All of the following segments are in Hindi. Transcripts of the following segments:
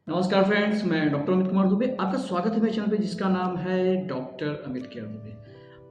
नमस्कार फ्रेंड्स, मैं डॉक्टर अमित कुमार दुबे। आपका स्वागत है मेरे चैनल पे जिसका नाम है डॉक्टर अमित केयर दुबे।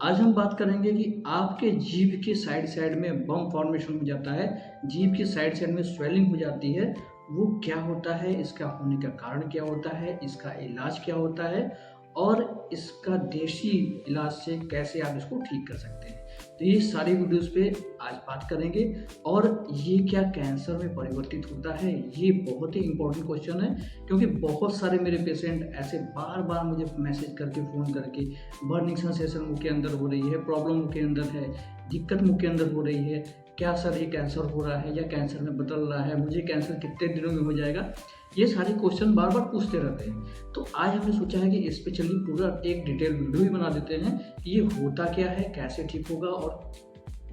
आज हम बात करेंगे कि आपके जीभ के साइड साइड में बम फॉर्मेशन हो जाता है, जीभ के साइड साइड में स्वेलिंग हो जाती है। वो क्या होता है, इसका होने का कारण क्या होता है, इसका इलाज क्या होता है और इसका देसी इलाज से कैसे आप इसको ठीक कर सकते हैं। तो ये सारी वीडियोस पे आज बात करेंगे। और ये क्या कैंसर में परिवर्तित होता है, ये बहुत ही इंपॉर्टेंट क्वेश्चन है, क्योंकि बहुत सारे मेरे पेशेंट ऐसे बार बार मुझे मैसेज करके फ़ोन करके बर्निंग सेंसेशन मुंह के अंदर हो रही है, प्रॉब्लम मुंह के अंदर है, दिक्कत मुंह के अंदर हो रही है, क्या सर ये कैंसर हो रहा है या कैंसर में बदल रहा है, मुझे कैंसर कितने दिनों में हो जाएगा, ये सारे क्वेश्चन बार बार पूछते रहते हैं। तो आज हमने सोचा है कि इस पे चलिए पूरा एक डिटेल वीडियो ही बना देते हैं कि ये होता क्या है, कैसे ठीक होगा और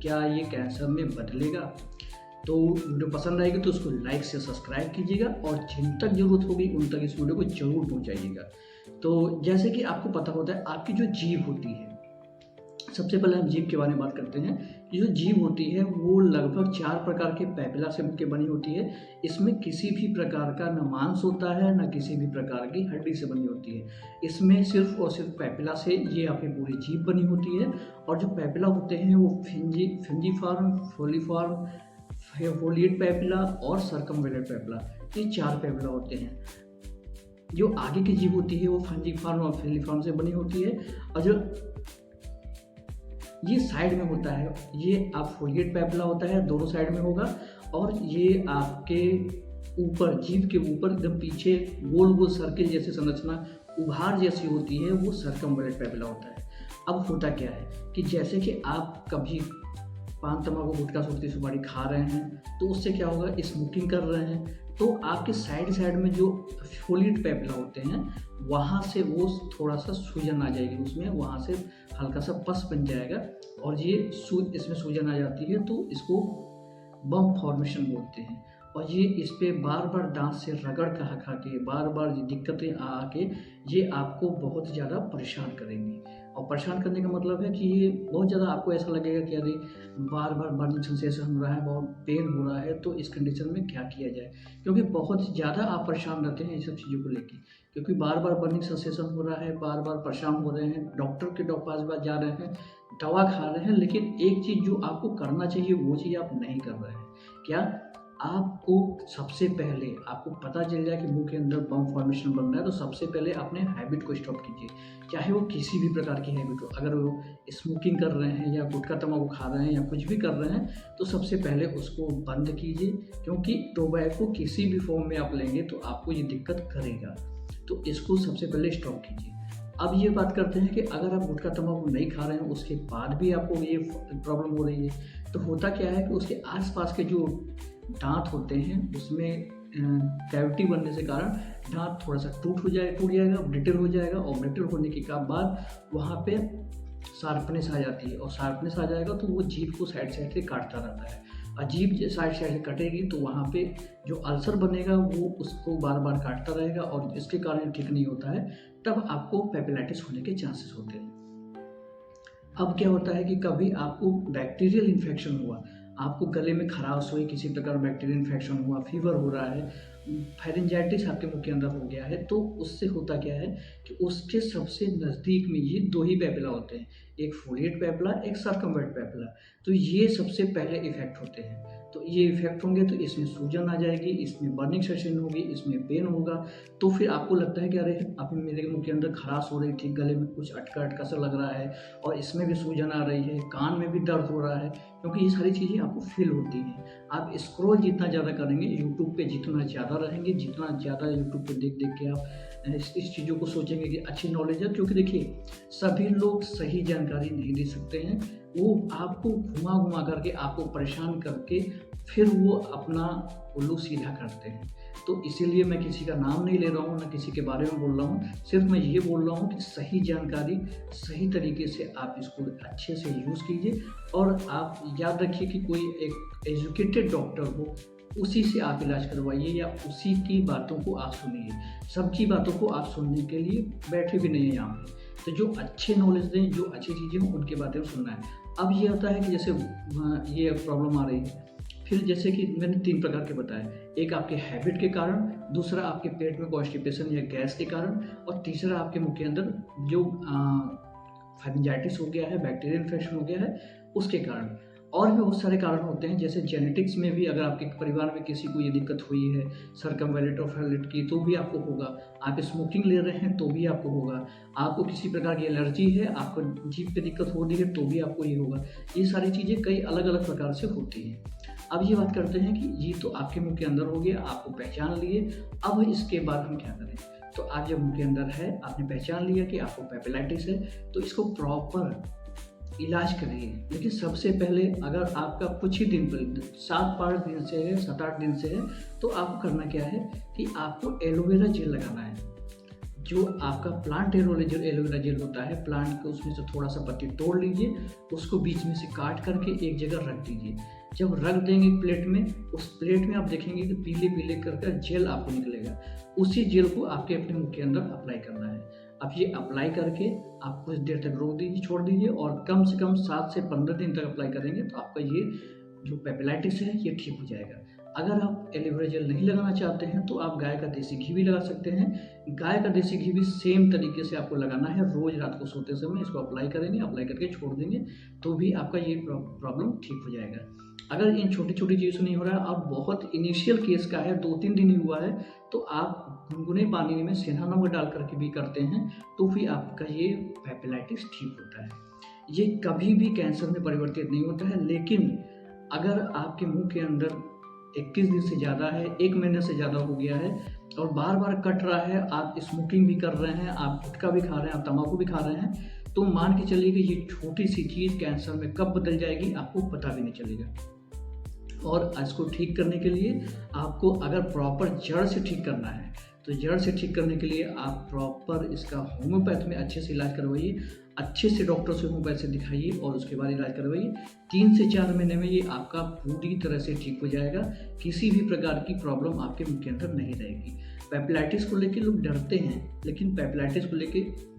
क्या ये कैंसर में बदलेगा। तो वीडियो पसंद आएगी तो उसको लाइक से सब्सक्राइब कीजिएगा और जिन तक ज़रूरत होगी उन तक इस वीडियो को जरूर पहुंचाइएगा। तो जैसे कि आपको पता होता है, आपकी जो जीभ होती है, सबसे पहले हम जीभ के बारे में बात करते हैं। ये जो जीभ होती है वो लगभग 4 प्रकार के पैपिला से मिलकर बनी होती है। इसमें किसी भी प्रकार का न मांस होता है, न किसी भी प्रकार की हड्डी से बनी होती है। इसमें सिर्फ और सिर्फ पैपिला से ये आपकी पूरी जीभ बनी होती है। और जो पैपिला होते हैं वो फिंजीफॉर्म, फोलिफॉर्म, फोलिएट पैपिला और सर्कमवेलेंट पैपिला, ये 4 पैपिला होते हैं। जो आगे की जीभ होती है वो फंजीफॉर्म और फिलिफॉर्म से बनी होती है। और जो ये साइड में होता है, ये आप फोलिएट पैपिला होता है, दोनों साइड में होगा। और ये आपके ऊपर, जीभ के ऊपर एकदम पीछे गोल गोल सर्किल जैसी संरचना उभार जैसी होती है, वो सर्कमवेलेंट पैपिला होता है। अब होता क्या है कि जैसे कि आप कभी पान, तंबाकू, गुटखा, सुर्ती, सुपारी खा रहे हैं तो उससे क्या होगा, स्मोकिंग कर रहे हैं तो आपके साइड साइड में जो फोलिएट पैपिला होते हैं वहाँ से वो थोड़ा सा सूजन आ जाएगी, उसमें वहाँ से हल्का सा पस बन जाएगा और ये इसमें सूजन आ जाती है तो इसको बम फॉर्मेशन बोलते हैं। और ये इस पे बार बार दांत से रगड़ खा के बार बार ये दिक्कतें आके ये आपको बहुत ज़्यादा परेशान करेंगी। और परेशान करने का मतलब है कि ये बहुत ज़्यादा आपको ऐसा लगेगा कि अरे बार बार बर्निंग सेंसेशन हो रहा है, बहुत पेन हो रहा है, तो इस कंडीशन में क्या किया जाए। क्योंकि बहुत ज़्यादा आप परेशान रहते हैं इन सब चीज़ों को लेके, क्योंकि बार बार बर्निंग सेंसेशन हो रहा है, बार बार परेशान हो रहे हैं, डॉक्टर के पास जा रहे हैं, दवा खा रहे हैं, लेकिन एक चीज़ जो आपको करना चाहिए वो चीज़ आप नहीं कर रहे हैं। क्या? आपको सबसे पहले आपको पता चल जाए कि मुंह के अंदर बम फॉर्मेशन बन रहा है तो सबसे पहले अपने हैबिट को स्टॉप कीजिए, चाहे वो किसी भी प्रकार की हैबिट हो। अगर वो स्मोकिंग कर रहे हैं या गुटखा तंबाकू खा रहे हैं या कुछ भी कर रहे हैं तो सबसे पहले उसको बंद कीजिए, क्योंकि टोबैको किसी भी फॉर्म में आप लेंगे तो आपको ये दिक्कत करेगा। तो इसको सबसे पहले स्टॉप कीजिए। अब ये बात करते हैं कि अगर आप गुटखा तंबाकू नहीं खा रहे हैं उसके बाद भी आपको ये प्रॉब्लम हो रही है, तो होता क्या है कि उसके आसपास के जो दांत होते हैं उसमें कैविटी बनने से कारण दांत थोड़ा सा टूट जाएगा, ब्रिटल हो जाएगा। और ब्रिटल होने के बाद वहाँ पे शार्पनेस आ जाती है, और शार्पनेस आ जाएगा तो वो जीभ को साइड साइड से काटता रहता है। और जीभ साइड साइड से कटेगी तो वहाँ पे जो अल्सर बनेगा वो उसको बार बार काटता रहेगा और इसके कारण ठीक नहीं होता है, तब आपको पेपिलाइटिस होने के चांसेस होते हैं। अब क्या होता है कि कभी आपको बैक्टीरियल इन्फेक्शन हुआ, आपको गले में खराश हुई, किसी प्रकार बैक्टीरियल इन्फेक्शन हुआ, फीवर हो रहा है, फेरेंजाइटिस आपके मुंह के अंदर हो गया है, तो उससे होता क्या है कि उसके सबसे नज़दीक में ये 2 ही पैपिला होते हैं, एक फोलिएट पैपिला, एक सर्कमवेलेंट पैपिला। तो ये सबसे पहले इफेक्ट होते हैं। तो ये इफेक्ट होंगे तो इसमें सूजन आ जाएगी, इसमें बर्निंग सेंसेशन होगी, इसमें पेन होगा। तो फिर आपको लगता है कि अरे अभी मेरे मुंह के अंदर खराश हो रही थी, गले में कुछ अटका अटका सा लग रहा है और इसमें भी सूजन आ रही है, कान में भी दर्द हो रहा है, क्योंकि ये सारी चीज़ें आपको फील होती हैं। आप स्क्रॉल जितना ज़्यादा करेंगे यूट्यूब पे, जितना ज़्यादा रहेंगे, जितना ज़्यादा यूट्यूब पे देख देख के आप इस चीज़ों को सोचेंगे कि अच्छी नॉलेज है, क्योंकि देखिए सभी लोग सही जानकारी नहीं दे सकते हैं। वो आपको घुमा घुमा करके, आपको परेशान करके फिर वो अपना उल्लू सीधा करते हैं। तो इसीलिए मैं किसी का नाम नहीं ले रहा हूँ, ना किसी के बारे में बोल रहा हूँ, सिर्फ मैं ये बोल रहा हूँ कि सही जानकारी सही तरीके से आप इसको अच्छे से यूज़ कीजिए। और आप याद रखिए कि कोई एक एजुकेटेड डॉक्टर हो, उसी से आप इलाज करवाइए या उसी की बातों को आप सुनिए। सबकी बातों को आप सुनने के लिए बैठे भी नहीं हैं यहाँ पे। तो जो अच्छे नॉलेज दें, जो अच्छी चीज़ें हों, उनकी बातें सुनना है। अब ये होता है कि जैसे ये प्रॉब्लम आ रही है, फिर जैसे कि मैंने 3 प्रकार के बताए, एक आपके हैबिट के कारण, दूसरा आपके पेट में कॉन्स्टिपेशन या गैस के कारण, और तीसरा आपके मुंह के अंदर जो फाइनेंजाइटिस हो गया है, बैक्टीरियल इन्फेक्शन हो गया है, उसके कारण। और भी बहुत सारे कारण होते हैं, जैसे जेनेटिक्स में भी अगर आपके परिवार में किसी को ये दिक्कत हुई है सर्कमवैलेट और फैलेट की, तो भी आपको होगा। आप स्मोकिंग ले रहे हैं तो भी आपको होगा। आपको किसी प्रकार की एलर्जी है, आपको जीभ पे दिक्कत हो रही है तो भी आपको ये होगा। ये सारी चीज़ें कई अलग अलग प्रकार से होती हैं। अब ये बात करते हैं कि ये तो आपके मुंह के अंदर हो गया, आपको पहचान लिए। अब इसके बाद हम क्या करें? तो आप जब मुंह के अंदर है, आपने पहचान लिया कि आपको पेपिलाइटिस है, तो इसको प्रॉपर इलाज करिए। लेकिन सबसे पहले अगर आपका कुछ ही दिन पर 7-8 दिन से है, 7-8 दिन से है, तो आपको करना क्या है कि आपको एलोवेरा जेल लगाना है। जो आपका प्लांट एलोवेरा जेल होता है, प्लांट को उसमें से थोड़ा सा पत्ती तोड़ लीजिए, उसको बीच में से काट करके एक जगह रख दीजिए। जब रख देंगे प्लेट में, उस प्लेट में आप देखेंगे कि पीले पीले करके जेल आपको निकलेगा। उसी जेल को आपके अपने मुंह के अंदर अप्लाई करना है। अब ये अप्लाई करके आप कुछ देर तक रोक दीजिए, छोड़ दीजिए, और कम से कम 7 से 15 दिन तक अप्लाई करेंगे तो आपका ये जो पेपिलाइटिस है ये ठीक हो जाएगा। अगर आप एलोवेरा जेल नहीं लगाना चाहते हैं तो आप गाय का देसी घी भी लगा सकते हैं। गाय का देसी घी भी सेम तरीके से आपको लगाना है। रोज़ रात को सोते समय इसको अप्लाई करेंगे, अप्लाई करके छोड़ देंगे तो भी आपका ये प्रॉब्लम ठीक हो जाएगा। अगर इन छोटी छोटी चीज़ों से नहीं हो रहा है और बहुत इनिशियल केस का है, 2-3 दिन ही हुआ है, तो आप गुनगुने पानी में सेंधा नमक डाल करके भी करते हैं तो भी आपका ये पेपिलाइटिस ठीक होता है। ये कभी भी कैंसर में परिवर्तित नहीं होता है। लेकिन अगर आपके मुंह के अंदर 21 दिन से ज़्यादा है, 1 महीने से ज़्यादा हो गया है और बार बार कट रहा है, आप स्मोकिंग भी कर रहे हैं, आप गुटखा भी खा रहे हैं, आप तम्बाकू भी खा रहे हैं, तो मान के चलिए कि ये छोटी सी चीज़ कैंसर में कब बदल जाएगी आपको पता भी नहीं चलेगा। और इसको ठीक करने के लिए आपको अगर प्रॉपर जड़ से ठीक करना है तो जड़ से ठीक करने के लिए आप प्रॉपर इसका होम्योपैथ में अच्छे से इलाज करवाइए, अच्छे से डॉक्टर से होम्योपैथ से दिखाइए और उसके बाद इलाज करवाइए। 3 से 4 महीने में ये आपका पूरी तरह से ठीक हो जाएगा। किसी भी प्रकार की प्रॉब्लम आपके मुंह के अंदर नहीं रहेगी। पेपिलाइटिस को लेकर लोग डरते हैं, लेकिन पेपिलाइटिस को लेकर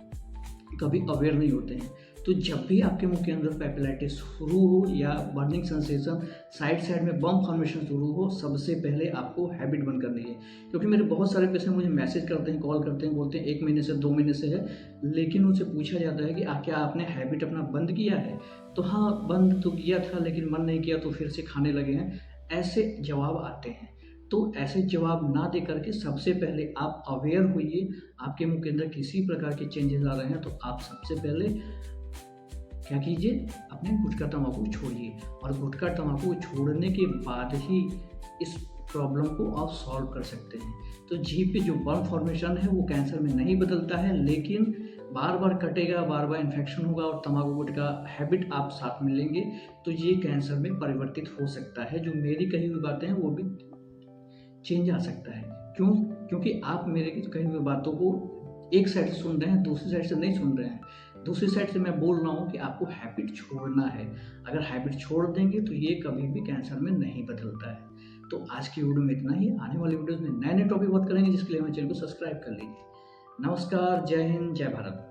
कभी अवेयर नहीं होते हैं। तो जब भी आपके मुंह के अंदर पेपिलाइटिस शुरू हो या बर्निंग सेंसेशन, साइड में बम फॉर्मेशन शुरू हो, सबसे पहले आपको हैबिट बंद करनी है। क्योंकि मेरे बहुत सारे पेशेंट मुझे मैसेज करते हैं, कॉल करते हैं, बोलते हैं 1 महीने से 2 महीने से है, लेकिन उनसे पूछा जाता है कि क्या आपने हैबिट अपना बंद किया है? तो हाँ, बंद तो किया था लेकिन मन नहीं किया तो फिर से खाने लगे हैं। ऐसे जवाब आते हैं। तो ऐसे जवाब ना दे करके सबसे पहले आप अवेयर होइए। आपके मुंह के अंदर किसी प्रकार के चेंजेस आ रहे हैं तो आप सबसे पहले क्या कीजिए, अपने गुटखा तम्बाकू छोड़िए, और गुटखा तम्बाकू छोड़ने के बाद ही इस प्रॉब्लम को आप सॉल्व कर सकते हैं। तो जीभ पे जो बर्न फॉर्मेशन है वो कैंसर में नहीं बदलता है, लेकिन बार बार कटेगा, बार बार इन्फेक्शन होगा और तम्बाकू गुटखा हैबिट आप साथ में लेंगे तो ये कैंसर में परिवर्तित हो सकता है। जो मेरी कही हुई बातें हैं वो भी चेंज आ सकता है। क्यों? क्योंकि आप मेरे कही हुई बातों को एक साइड से सुन रहे हैं, दूसरी साइड से नहीं सुन रहे हैं। दूसरी साइड से मैं बोल रहा हूँ कि आपको हैबिट छोड़ना है। अगर हैबिट छोड़ देंगे तो ये कभी भी कैंसर में नहीं बदलता है। तो आज की वीडियो में इतना ही। आने वाली वीडियोस में नए नए टॉपिक बात करेंगे, जिसके लिए हमारे चैनल को सब्सक्राइब कर लीजिए। नमस्कार, जय हिंद, जय भारत।